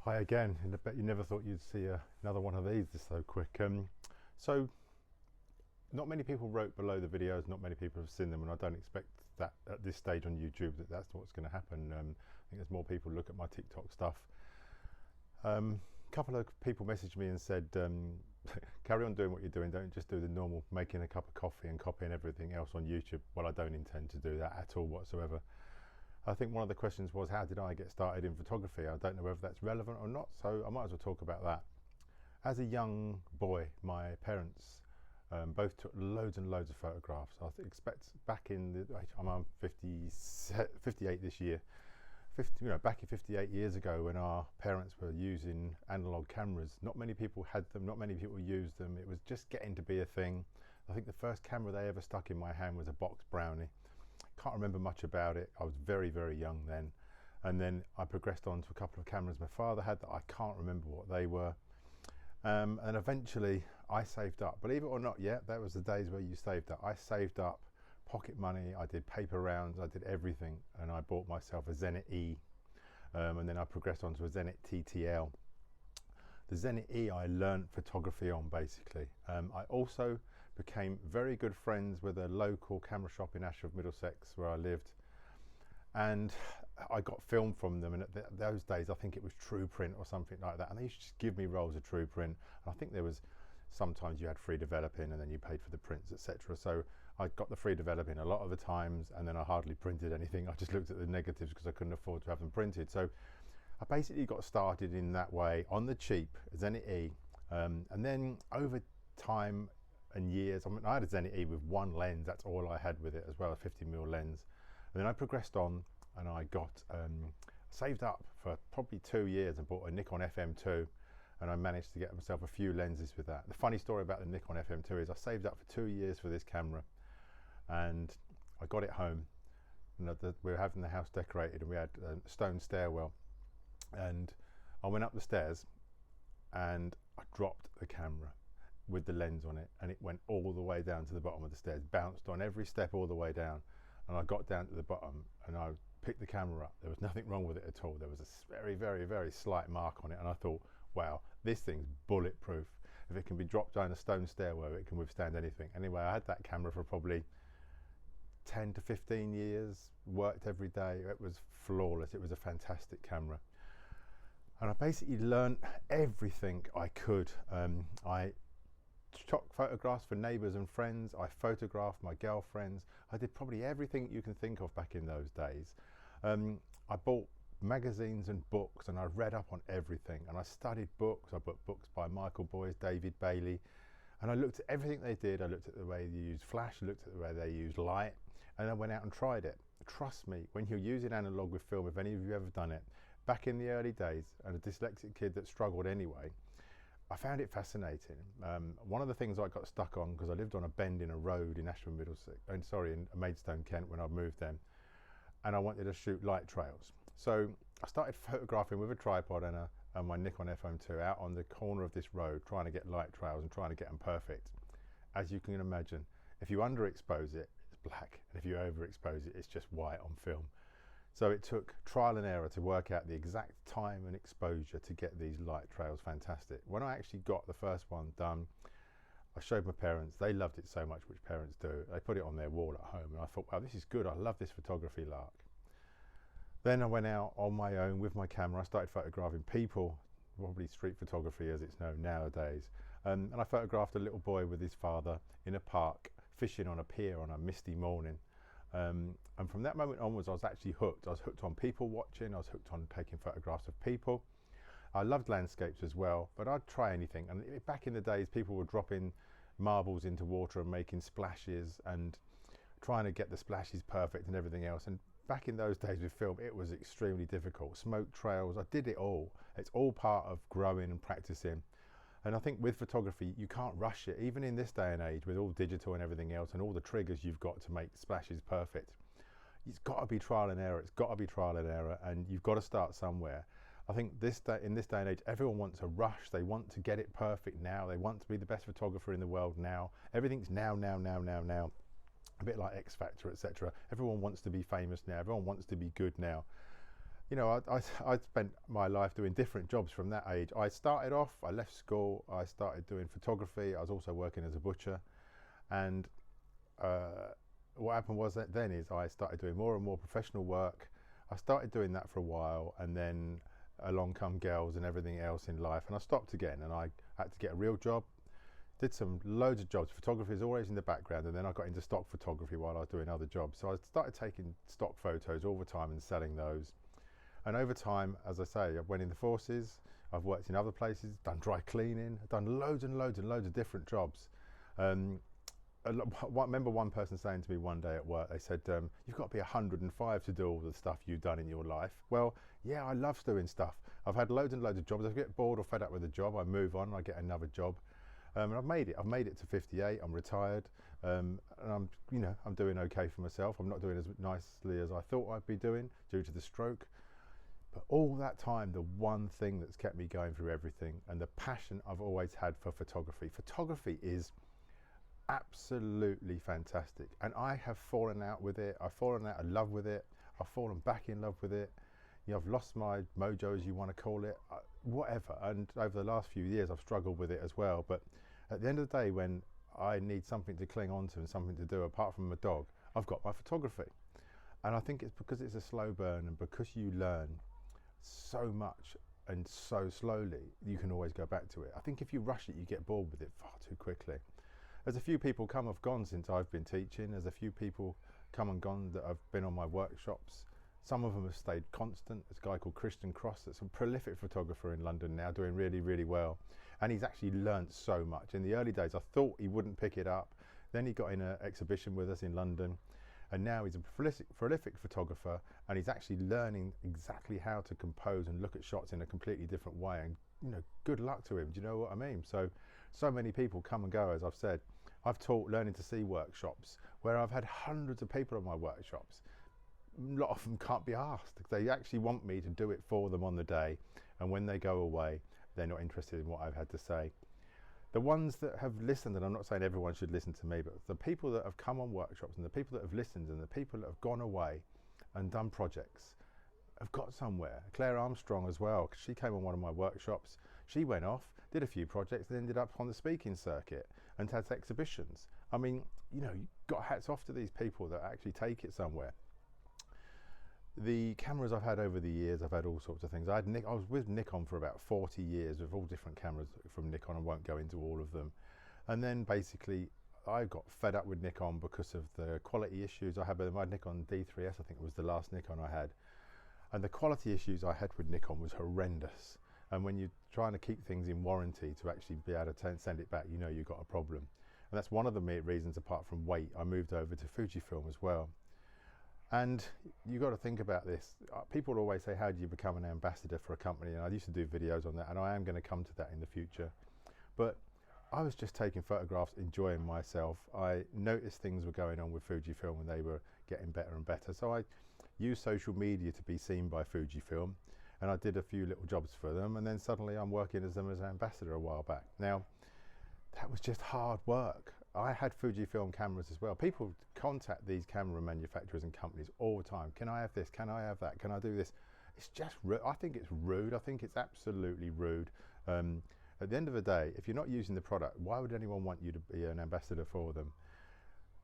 Hi again, and I bet you never thought you'd see another one of these so quick. So, not many people wrote below the videos, not many people have seen them, and I don't expect that at this stage on YouTube that's what's going to happen. I think there's more people look at my TikTok stuff. A couple of people messaged me and said, carry on doing what you're doing, don't just do the normal making a cup of coffee and copying everything else on YouTube. Well, I don't intend to do that at all whatsoever. I think one of the questions was, how did I get started in photography? I don't know whether that's relevant or not, so I might as well talk about that. As a young boy, my parents both took loads and loads of photographs. I expect back in the, I'm 58 this year, back in 58 years ago when our parents were using analog cameras, not many people had them, not many people used them. It was just getting to be a thing. I think the first camera they ever stuck in my hand was a box Brownie. Can't remember much about it. I was very, very young then. And then I progressed on to a couple of cameras my father had that I can't remember what they were. And eventually I saved up. Believe it or not, yeah, that was the days where you saved up. I saved up pocket money, I did paper rounds, I did everything. And I bought myself a Zenit E. And then I progressed on to a Zenit TTL. The Zenit E I learned photography on basically. I also became very good friends with a local camera shop in Ashford, Middlesex, where I lived. And I got film from them, and at those days I think it was True Print or something like that, and they used to just give me rolls of True Print. And I think there was sometimes you had free developing and then you paid for the prints, etc. So I got the free developing a lot of the times, and then I hardly printed anything. I just looked at the negatives because I couldn't afford to have them printed. So I basically got started in that way on the cheap, Zenit E, and then over time and years, I had a Zenit E with one lens, that's all I had with it, as well, a 50mm lens. And then I progressed on and I got saved up for probably 2 years and bought a Nikon FM2, and I managed to get myself a few lenses with that. The funny story about the Nikon FM2 is I saved up for 2 years for this camera, and I got it home, and we were having the house decorated and we had a stone stairwell. And I went up the stairs and I dropped the camera with the lens on it, and it went all the way down to the bottom of the stairs, bounced on every step all the way down. And I got down to the bottom and I picked the camera up. There was nothing wrong with it at all. There was a very, very, very slight mark on it, and I thought, wow, this thing's bulletproof. If it can be dropped down a stone stairwell, it can withstand anything. Anyway, I had that camera for probably 10 to 15 years, worked every day. It was flawless. It was a fantastic camera. And I basically learned everything I could. I took photographs for neighbours and friends. I photographed my girlfriends. I did probably everything you can think of back in those days. I bought magazines and books, and I read up on everything. And I studied books. I bought books by Michael Boyes, David Bailey. And I looked at everything they did. I looked at the way they used flash, I looked at the way they used light, and I went out and tried it. Trust me, when you're using analog with film, if any of you ever done it, back in the early days, and a dyslexic kid that struggled anyway, I found it fascinating. One of the things I got stuck on, because I lived on a bend in a road in Ashford, Middlesex, in Maidstone, Kent, when I moved then, and I wanted to shoot light trails. So I started photographing with a tripod and my Nikon FM2 out on the corner of this road, trying to get light trails and trying to get them perfect. As you can imagine, if you underexpose it, it's black, and if you overexpose it, it's just white on film. So it took trial and error to work out the exact time and exposure to get these light trails fantastic. When I actually got the first one done, I showed my parents. They loved it so much, which parents do. They put it on their wall at home, and I thought, wow, this is good. I love this photography lark. Then I went out on my own with my camera. I started photographing people, probably street photography as it's known nowadays. And I photographed a little boy with his father in a park, fishing on a pier on a misty morning. And from that moment onwards, I was actually hooked. I was hooked on people watching. I was hooked on taking photographs of people. I loved landscapes as well, but I'd try anything. And back in the days, people were dropping marbles into water and making splashes and trying to get the splashes perfect and everything else. And back in those days with film, it was extremely difficult. Smoke trails, I did it all. It's all part of growing and practicing. And I think with photography, you can't rush it. Even in this day and age, with all digital and everything else, and all the triggers you've got to make splashes perfect, it's got to be trial and error. It's got to be trial and error, and you've got to start somewhere. I think in this day and age, everyone wants a rush. They want to get it perfect now. They want to be the best photographer in the world now. Everything's now. A bit like X Factor, etc. Everyone wants to be famous now. Everyone wants to be good now. you know, I spent my life doing different jobs from that age. I started off, I left school, I started doing photography. I was also working as a butcher. And what happened was that then is I started doing more and more professional work. I started doing that for a while, and then along come girls and everything else in life, and I stopped again, and I had to get a real job. Did loads of jobs. Photography is always in the background, and then I got into stock photography while I was doing other jobs. So I started taking stock photos all the time and selling those. And over time, as I say, I went in the forces, I've worked in other places, done dry cleaning, I've done loads and loads and loads of different jobs. I remember one person saying to me one day at work, they said, you've got to be 105 to do all the stuff you've done in your life. Well, yeah, I love doing stuff. I've had loads and loads of jobs. If I get bored or fed up with a job, I move on, I get another job. And I've made it to 58, I'm retired, and I'm doing okay for myself. I'm not doing as nicely as I thought I'd be doing due to the stroke. But all that time, the one thing that's kept me going through everything, and the passion I've always had for photography. Photography is absolutely fantastic, and I have fallen out with it. I've fallen out of love with it. I've fallen back in love with it. You know, I've lost my mojo, as you want to call it, whatever. And over the last few years, I've struggled with it as well. But at the end of the day, when I need something to cling on to and something to do apart from my dog, I've got my photography. And I think it's because it's a slow burn, and because you learn so much and so slowly, you can always go back to it. I think if you rush it, you get bored with it far too quickly. There's a few people come and gone since I've been teaching. There's a few people come and gone that have been on my workshops. Some of them have stayed constant. There's a guy called Christian Cross that's a prolific photographer in London now, doing really, really well. And he's actually learnt so much. In the early days, I thought he wouldn't pick it up. Then he got in an exhibition with us in London. And now he's a prolific photographer, and he's actually learning exactly how to compose and look at shots in a completely different way. And, you know, good luck to him. Do you know what I mean? So many people come and go, as I've said. I've taught learning to see workshops where I've had hundreds of people on my workshops. A lot of them can't be asked. They actually want me to do it for them on the day, and when they go away, they're not interested in what I've had to say. The ones that have listened, and I'm not saying everyone should listen to me, but the people that have come on workshops and the people that have listened and the people that have gone away and done projects have got somewhere. Claire Armstrong as well, because she came on one of my workshops. She went off, did a few projects, and ended up on the speaking circuit and had exhibitions. I mean, you know, you've got hats off to these people that actually take it somewhere. The cameras I've had over the years, I've had all sorts of things. I was with Nikon for about 40 years with all different cameras from Nikon. I won't go into all of them. And then basically I got fed up with Nikon because of the quality issues I had with my Nikon D3S. I think it was the last Nikon I had. And the quality issues I had with Nikon was horrendous. And when you're trying to keep things in warranty to actually be able to send it back, you know you've got a problem. And that's one of the reasons, apart from weight, I moved over to Fujifilm as well. And you've got to think about this. People always say, how do you become an ambassador for a company? And I used to do videos on that, and I am going to come to that in the future. But I was just taking photographs, enjoying myself. I noticed things were going on with Fujifilm and they were getting better and better. So I used social media to be seen by Fujifilm, and I did a few little jobs for them, and then suddenly I'm working as them as an ambassador a while back. Now, that was just hard work. I had Fujifilm cameras as well. People contact these camera manufacturers and companies all the time. Can I have this? Can I have that? Can I do this? It's just rude. I think it's rude. I think it's absolutely rude. At the end of the day, if you're not using the product, why would anyone want you to be an ambassador for them?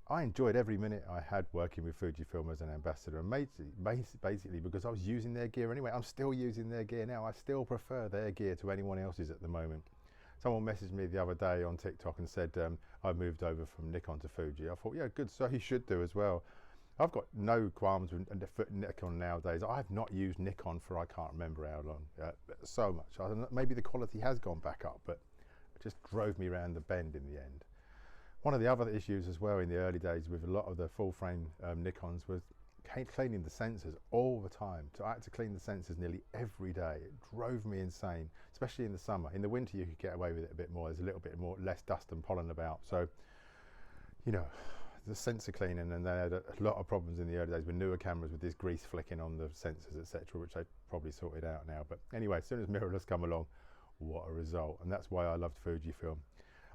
I enjoyed every minute I had working with Fujifilm as an ambassador, and basically because I was using their gear anyway. I'm still using their gear now. I still prefer their gear to anyone else's at the moment. Someone messaged me the other day on TikTok and said I moved over from Nikon to Fuji. I thought, yeah, good, so you should do as well. I've got no qualms with Nikon nowadays. I've not used Nikon for I can't remember how long, so much. Maybe the quality has gone back up, but it just drove me around the bend in the end. One of the other issues as well in the early days with a lot of the full frame Nikons was cleaning the sensors all the time. So I had to clean the sensors nearly every day. It drove me insane, especially in the summer. In the winter you could get away with it a bit more. There's a little bit less dust and pollen about. So, you know, the sensor cleaning, and they had a lot of problems in the early days with newer cameras with this grease flicking on the sensors, etc., which they probably sorted out now. But anyway, as soon as mirrorless come along, what a result. And that's why I loved Fujifilm.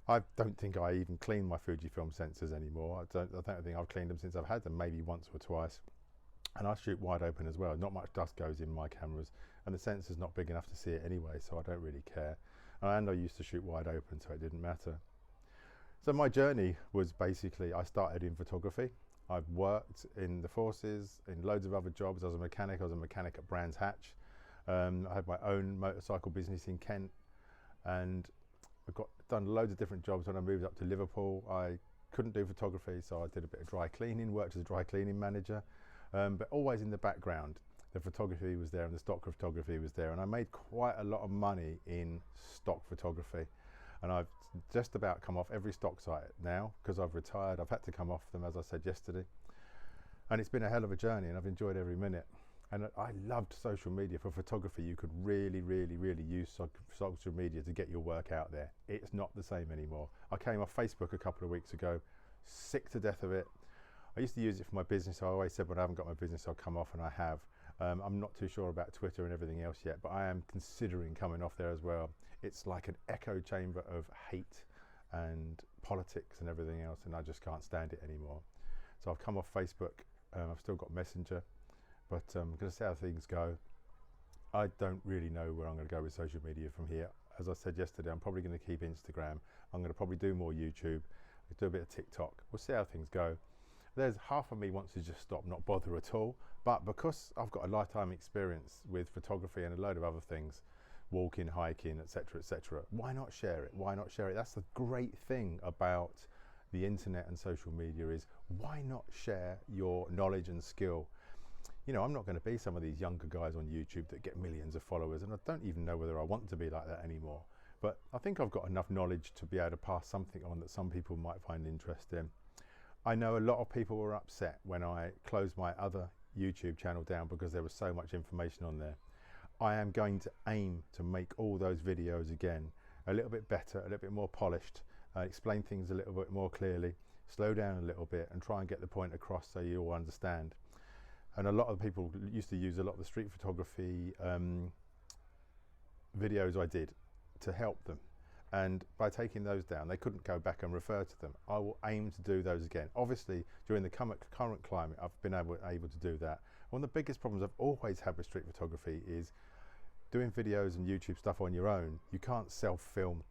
I don't think I even clean my Fujifilm sensors anymore. I don't think I've cleaned them since I've had them, maybe once or twice. And I shoot wide open as well. Not much dust goes in my cameras, and the sensor's not big enough to see it anyway, so I don't really care. And I used to shoot wide open, so it didn't matter. So my journey was basically, I started in photography. I've worked in the forces, in loads of other jobs. I was a mechanic at Brands Hatch. I had my own motorcycle business in Kent, and I've done loads of different jobs. When I moved up to Liverpool, I couldn't do photography, so I did a bit of dry cleaning, worked as a dry cleaning manager, but always in the background. The photography was there and the stock photography was there, and I made quite a lot of money in stock photography. And I've just about come off every stock site now because I've retired. I've had to come off them, as I said yesterday. And it's been a hell of a journey, and I've enjoyed every minute. And I loved social media. For photography, you could really, really, really use social media to get your work out there. It's not the same anymore. I came off Facebook a couple of weeks ago, sick to death of it. I used to use it for my business. I always said when I haven't got my business, I'll come off, and I have. I'm not too sure about Twitter and everything else yet, but I am considering coming off there as well. It's like an echo chamber of hate and politics and everything else, and I just can't stand it anymore. So I've come off Facebook. I've still got Messenger, but I'm going to see how things go. I don't really know where I'm going to go with social media from here. As I said yesterday, I'm probably going to keep Instagram. I'm going to probably do more YouTube, do a bit of TikTok. We'll see how things go. There's half of me wants to just stop, not bother at all, but because I've got a lifetime experience with photography and a load of other things, walking, hiking, etc., why not share it? Why not share it? That's the great thing about the internet and social media, is why not share your knowledge and skill? You know, I'm not going to be some of these younger guys on YouTube that get millions of followers, and I don't even know whether I want to be like that anymore. But I think I've got enough knowledge to be able to pass something on that some people might find interesting. I know a lot of people were upset when I closed my other YouTube channel down because there was so much information on there. I am going to aim to make all those videos again a little bit better, a little bit more polished, explain things a little bit more clearly, slow down a little bit and try and get the point across so you all understand. And a lot of people used to use a lot of the street photography videos I did to help them. And by taking those down, they couldn't go back and refer to them. I will aim to do those again. Obviously, during the current climate, I've been able to do that. One of the biggest problems I've always had with street photography is doing videos and YouTube stuff on your own. You can't self-film.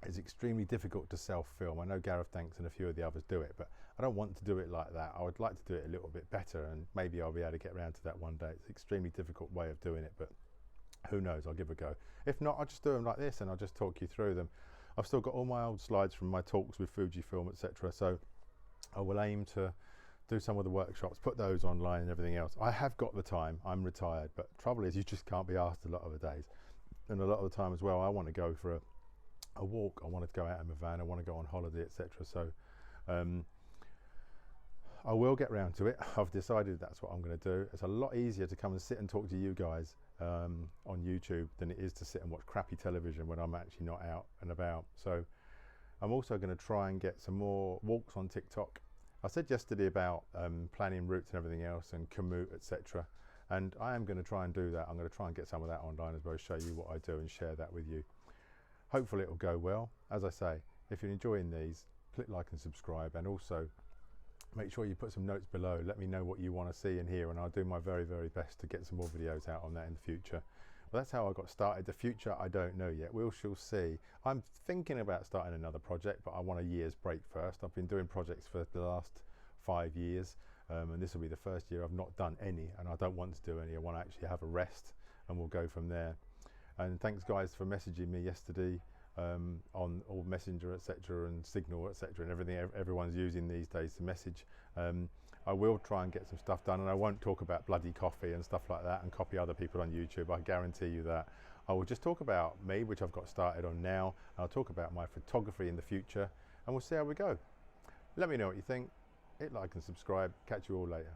It's extremely difficult to self-film. I know Gareth Danks and a few of the others do it, but I don't want to do it like that. I would like to do it a little bit better, and maybe I'll be able to get around to that one day. It's an extremely difficult way of doing it, but who knows, I'll give it a go. If not, I'll just do them like this and I'll just talk you through them. I've still got all my old slides from my talks with Fujifilm, etc. So I will aim to do some of the workshops, put those online and everything else. I have got the time, I'm retired, but trouble is you just can't be asked a lot of the days. And a lot of the time as well, I want to go for a walk, I want to go out in my van, I want to go on holiday, etc. So I will get round to it. I've decided that's what I'm going to do. It's a lot easier to come and sit and talk to you guys on YouTube than it is to sit and watch crappy television when I'm actually not out and about. So I'm also going to try and get some more walks on TikTok. I said yesterday about planning routes and everything else and commute, etc. And I am going to try and do that. I'm going to try and get some of that online as well, show you what I do and share that with you. Hopefully it'll go well. As I say, if you're enjoying these, click like and subscribe, and also make sure you put some notes below. Let me know what you want to see and hear, and I'll do my very, very best to get some more videos out on that in the future. Well, that's how I got started. The future, I don't know yet. We shall see. I'm thinking about starting another project, but I want a year's break first. I've been doing projects for the last 5 years, and this will be the first year I've not done any, and I don't want to do any. I want to actually have a rest, and we'll go from there. And thanks guys for messaging me yesterday on all Messenger, etc., and Signal, etc., and everything everyone's using these days to message. I will try and get some stuff done, and I won't talk about bloody coffee and stuff like that and copy other people on YouTube. I guarantee you that. I will just talk about me, which I've got started on now. I'll talk about my photography in the future, and we'll see how we go. Let me know what you think. Hit like and subscribe. Catch you all later.